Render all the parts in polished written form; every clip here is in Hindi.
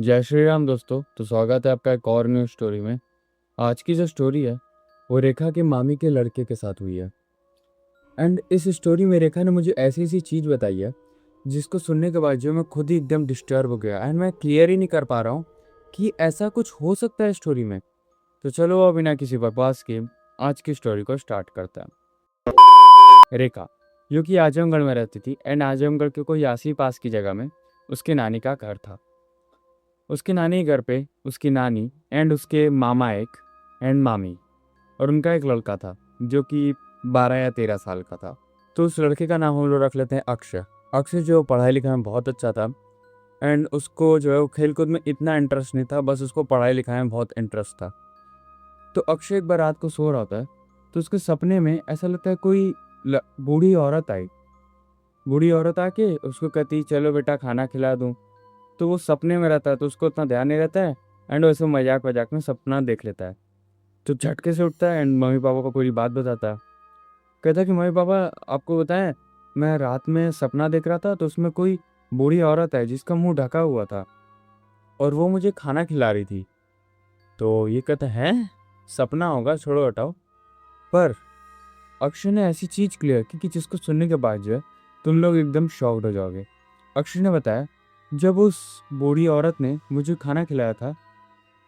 जय श्री राम दोस्तों। तो स्वागत है आपका एक और न्यू स्टोरी में। आज की जो स्टोरी है वो रेखा के मामी के लड़के के साथ हुई है। एंड इस स्टोरी में रेखा ने मुझे ऐसी ऐसी चीज़ बताई है जिसको सुनने के बाद जो मैं खुद ही एकदम डिस्टर्ब हो गया एंड मैं क्लियर ही नहीं कर पा रहा हूँ कि ऐसा कुछ हो सकता है स्टोरी में। तो चलो अब बिना किसी बकवास के आज की स्टोरी को स्टार्ट करते हैं। रेखा जो कि आजमगढ़ में रहती थी एंड आजमगढ़ के कोई आसी पास की जगह में उसकी नानी का घर था। उसकी नानी के घर पे उसकी नानी एंड उसके मामा एक एंड मामी और उनका एक लड़का था जो कि 12 या 13 साल का था। तो उस लड़के का नाम हम लोग रख लेते हैं अक्षय। अक्षय जो पढ़ाई लिखाई में बहुत अच्छा था एंड उसको जो है वो खेल कूद में इतना इंटरेस्ट नहीं था, बस उसको पढ़ाई लिखाई में बहुत इंटरेस्ट था। तो अक्षय एक बार रात को सो रहा होता है तो उसके सपने में ऐसा लगता है कोई बूढ़ी औरत आई। बूढ़ी औरत आके उसको कहती चलो बेटा खाना खिला दूँ। तो वो सपने में रहता है तो उसको उतना ध्यान नहीं रहता है एंड वो ऐसे मजाक मजाक में सपना देख लेता है। तो झटके से उठता है एंड मम्मी पापा को पूरी बात बताता है। कहता है कि मम्मी पापा आपको बताएं, मैं रात में सपना देख रहा था तो उसमें कोई बूढ़ी औरत है जिसका मुंह ढका हुआ था और वो मुझे खाना खिला रही थी। तो ये कहता है सपना होगा, छोड़ो हटाओ। पर अक्षय ने ऐसी चीज क्लियर की कि जिसको सुनने के बाद जो है तुम लोग एकदम शॉक्ड हो जाओगे। अक्षय ने बताया जब उस बूढ़ी औरत ने मुझे खाना खिलाया था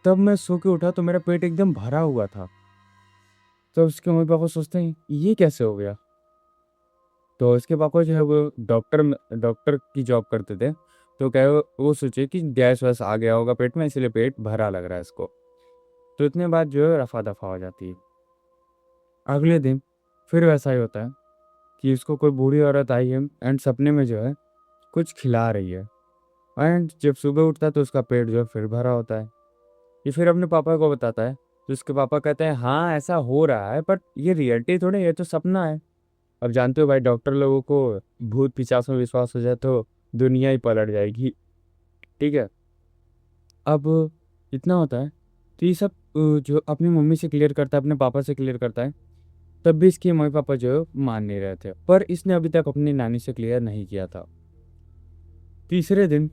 तब मैं सो के उठा तो मेरा पेट एकदम भरा हुआ था। तो उसके मम्मी पापा सोचते हैं ये कैसे हो गया। तो इसके पापा जो है वो डॉक्टर की जॉब करते थे। तो क्या वो सोचे कि गैस वैस आ गया होगा पेट में इसलिए पेट भरा लग रहा है इसको। तो इतने बाद जो है रफा दफा हो जाती है। अगले दिन फिर वैसा ही होता है कि इसको कोई बूढ़ी औरत आई है एंड सपने में जो है कुछ खिला रही है एंड जब सुबह उठता है तो उसका पेट जो है फिर भरा होता है। ये फिर अपने पापा को बताता है तो उसके पापा कहते हैं हाँ ऐसा हो रहा है बट ये रियलिटी थोड़ी, ये तो सपना है। अब जानते हो भाई डॉक्टर लोगों को भूत पिशाच में विश्वास हो जाए तो दुनिया ही पलट जाएगी। ठीक है। अब इतना होता है तो ये सब जो अपनी मम्मी से क्लियर करता है अपने पापा से क्लियर करता है तब भी इसके मम्मी पापा जो है मान नहीं रहे थे, पर इसने अभी तक अपनी नानी से क्लियर नहीं किया था। तीसरे दिन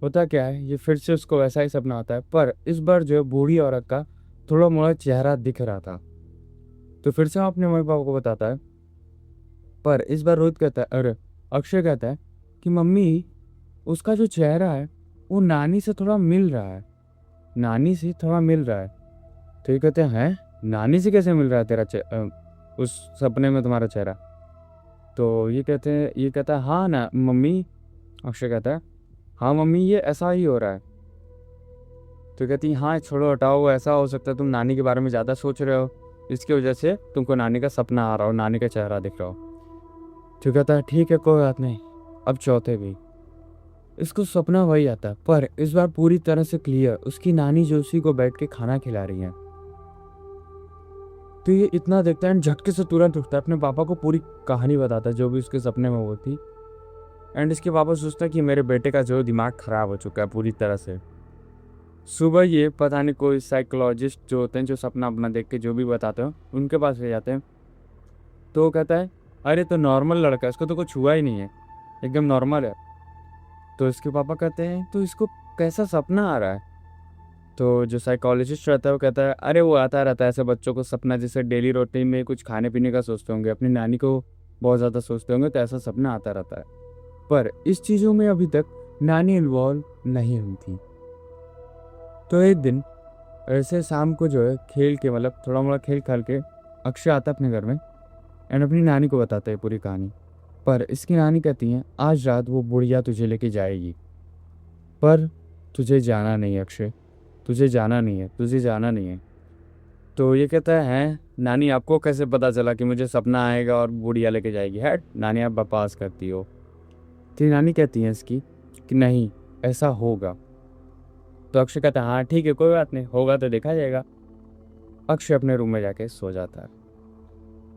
होता क्या है ये फिर से उसको वैसा ही सपना आता है पर इस बार जो है बूढ़ी औरत का थोड़ा मोड़ा चेहरा दिख रहा था। तो फिर से वो अपने मम्मी पापा को बताता है पर इस बार रोहित कहता है अरे अक्षय कहता है कि मम्मी उसका जो चेहरा है वो नानी से थोड़ा मिल रहा है, नानी से थोड़ा मिल रहा है। तो ये कहते हैं नानी से कैसे मिल रहा है तेरा उस सपने में तुम्हारा चेहरा। तो ये कहते हैं ये कहता है हाँ ना मम्मी। अक्षय कहता है हाँ मम्मी ये ऐसा ही हो रहा है। तो कहती हाँ छोड़ो हटाओ, ऐसा हो सकता है तुम नानी के बारे में ज़्यादा सोच रहे हो इसकी वजह से तुमको नानी का सपना आ रहा हो, नानी का चेहरा दिख रहा हो। तो कहता है ठीक है कोई बात नहीं। अब चौथे भी इसको सपना वही आता है पर इस बार पूरी तरह से क्लियर उसकी नानी जो उसी को बैठ के खाना खिला रही है। तो ये इतना देखता है एंड झटके से तुरंत उठता है अपने पापा को पूरी कहानी बताता है जो भी उसके सपने में वो थी। एंड इसके पापा सोचता है कि मेरे बेटे का जो दिमाग खराब हो चुका है पूरी तरह से। सुबह ये पता नहीं कोई साइकोलॉजिस्ट जो होते हैं जो सपना अपना देख के जो भी बताते हो उनके पास ले जाते हैं। तो वो कहता है अरे तो नॉर्मल लड़का है, इसको तो कुछ हुआ ही नहीं है, एकदम नॉर्मल है। तो इसके पापा कहते हैं तो इसको कैसा सपना आ रहा है। तो जो साइकोलॉजिस्ट रहता है वो कहता है अरे वो आता रहता है ऐसे बच्चों को सपना, जैसे डेली रूटीन में कुछ खाने पीने का सोचते होंगे, अपनी नानी को बहुत ज़्यादा सोचते होंगे तो ऐसा सपना आता रहता है। पर इस चीज़ों में अभी तक नानी इन्वॉल्व नहीं हुई थी। तो एक दिन ऐसे शाम को जो है खेल के मतलब थोड़ा मोड़ा खेल खेल के अक्षय आता है अपने घर में एंड अपनी नानी को बताता है पूरी कहानी। पर इसकी नानी कहती है आज रात वो बुढ़िया तुझे लेके जाएगी पर तुझे जाना नहीं है अक्षय, तुझे जाना नहीं है, तुझे जाना नहीं है। तो ये कहता है हैं नानी आपको कैसे पता चला कि मुझे सपना आएगा और बुढ़िया लेके जाएगी। है नानी आप बकवास करती हो। तो नानी कहती है इसकी कि नहीं ऐसा होगा। तो अक्षय कहता है हाँ ठीक है कोई बात नहीं, होगा तो देखा जाएगा। अक्षय अपने रूम में जाके सो जाता है।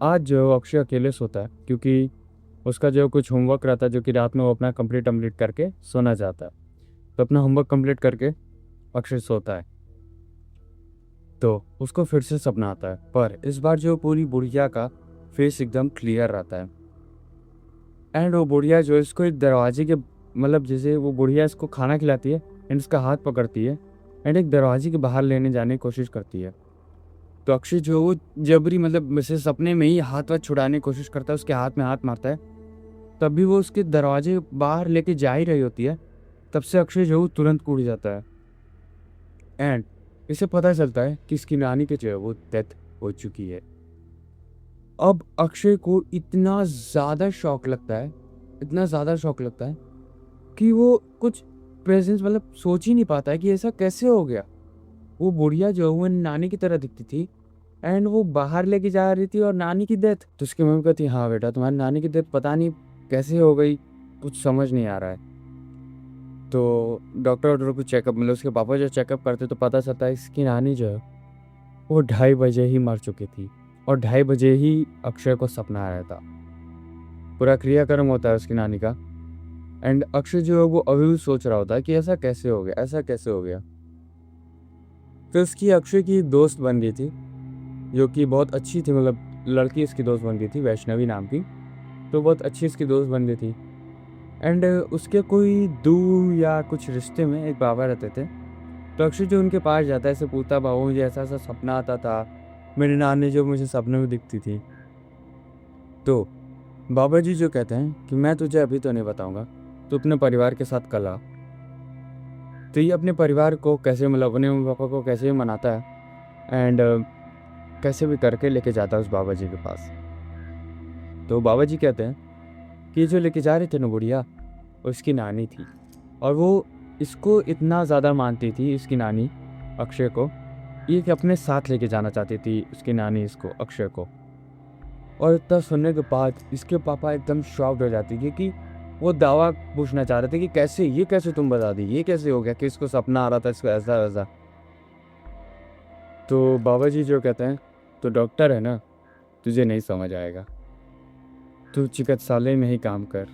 आज जो अक्षय अकेले सोता है क्योंकि उसका जो कुछ होमवर्क रहता है जो कि रात में वो अपना कंप्लीट करके सोना चाहता है। तो अपना होमवर्क कंप्लीट करके अक्षय सोता है तो उसको फिर से सपना आता है पर इस बार जो पूरी बुढ़िया का फेस एकदम क्लियर रहता है। एंड वो बुढ़िया जो इसको एक दरवाजे के मतलब जैसे वो बुढ़िया इसको खाना खिलाती है एंड उसका हाथ पकड़ती है एंड एक दरवाजे के बाहर लेने जाने की कोशिश करती है। तो अक्षय जो है वो जबरी मतलब से सपने में ही हाथ वाथ छुड़ाने की कोशिश करता है, उसके हाथ में हाथ मारता है। तभी वो उसके दरवाजे बाहर लेके जा ही रही होती है, तब से अक्षय जो है वो तुरंत कूद जाता है। एंड इसे पता चलता है कि इसकी नानी की जो है वो डेथ हो चुकी है। अब अक्षय को इतना ज़्यादा शौक लगता है, इतना ज़्यादा शौक लगता है कि वो कुछ प्रेजेंस मतलब सोच ही नहीं पाता है कि ऐसा कैसे हो गया। वो बुढ़िया जो है वो नानी की तरह दिखती थी एंड वो बाहर लेके जा रही थी और नानी की डेथ। तो उसकी मम्मी कहती हाँ बेटा तुम्हारी नानी की डेथ पता नहीं कैसे हो गई, कुछ समझ नहीं आ रहा है। तो डॉक्टर को चेकअप मतलब उसके पापा जो चेकअप करते तो पता चलता है इसकी नानी जो है वो 2:30 बजे ही मर चुकी थी और 2:30 बजे ही अक्षय को सपना आया था। पूरा क्रियाक्रम होता है उसकी नानी का एंड अक्षय जो है वो अभी भी सोच रहा होता है कि ऐसा कैसे हो गया, ऐसा कैसे हो गया। फिर उसकी अक्षय की एक दोस्त बन गई थी जो कि बहुत अच्छी थी, मतलब लड़की इसकी दोस्त बन गई थी वैष्णवी नाम की। तो बहुत अच्छी इसकी दोस्त बन गई थी एंड उसके कोई दूर या कुछ रिश्ते में एक बाबा रहते थे। तो अक्षय जो उनके पास जाता है ऐसे पूछता बाबू मुझे ऐसा ऐसा सपना आता था, मेरी नानी जो मुझे सपने में दिखती थी। तो बाबा जी जो कहते हैं कि मैं तुझे अभी तो नहीं बताऊंगा, तो अपने परिवार के साथ कल आ। तो ये अपने परिवार को कैसे मतलब अपने मम्मी पापा को कैसे भी मनाता है एंड कैसे भी करके लेके जाता है उस बाबा जी के पास। तो बाबा जी कहते हैं कि जो लेके जा रहे थे ना बुढ़िया, उसकी नानी थी और वो इसको इतना ज़्यादा मानती थी इसकी नानी अक्षय को, ये कि अपने साथ लेके जाना चाहती थी उसकी नानी इसको अक्षय को। और इतना सुनने के बाद इसके पापा एकदम शॉक्ड हो जाती क्योंकि वो दावा पूछना चाह रहे थे कि कैसे ये कैसे तुम बता दी, ये कैसे हो गया कि इसको सपना आ रहा था इसको ऐसा वैसा। तो बाबा जी जो कहते हैं तो डॉक्टर है ना, तुझे नहीं समझ आएगा, तू चिकित्सालय में ही काम कर।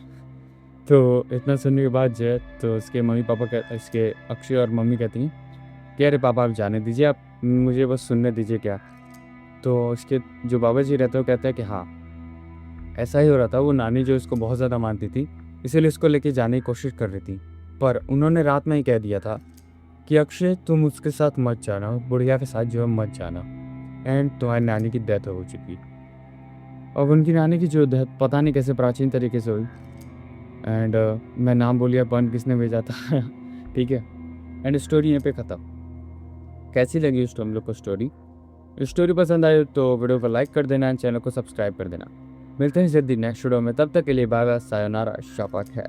तो इतना सुनने के बाद जो है तो उसके मम्मी पापा इसके अक्षय और मम्मी कहती हैं कि अरे पापा आप जाने दीजिए, आप मुझे बस सुनने दीजिए क्या। तो उसके जो बाबा जी रहते हैं वो कहते हैं कि हाँ ऐसा ही हो रहा था, वो नानी जो इसको बहुत ज़्यादा मानती थी इसीलिए इसको लेके जाने की कोशिश कर रही थी, पर उन्होंने रात में ही कह दिया था कि अक्षय तुम उसके साथ मत जाना, बुढ़िया के साथ जो है मत जाना। एंड तुम्हारी नानी की डेथ हो चुकी। अब उनकी नानी की जो डेथ पता नहीं कैसे प्राचीन तरीके से हुई एंड मैं नाम बोलिया बन किसने भेजा था ठीक है। एंड स्टोरी यहाँ पे ख़त्म। कैसी लगी उस हम लोग को स्टोरी पसंद आए तो वीडियो को लाइक कर देना एंड चैनल को सब्सक्राइब कर देना। मिलते हैं जल्दी नेक्स्ट वीडियो में, तब तक के लिए बाय बाय, सायोनारा, शपथ है।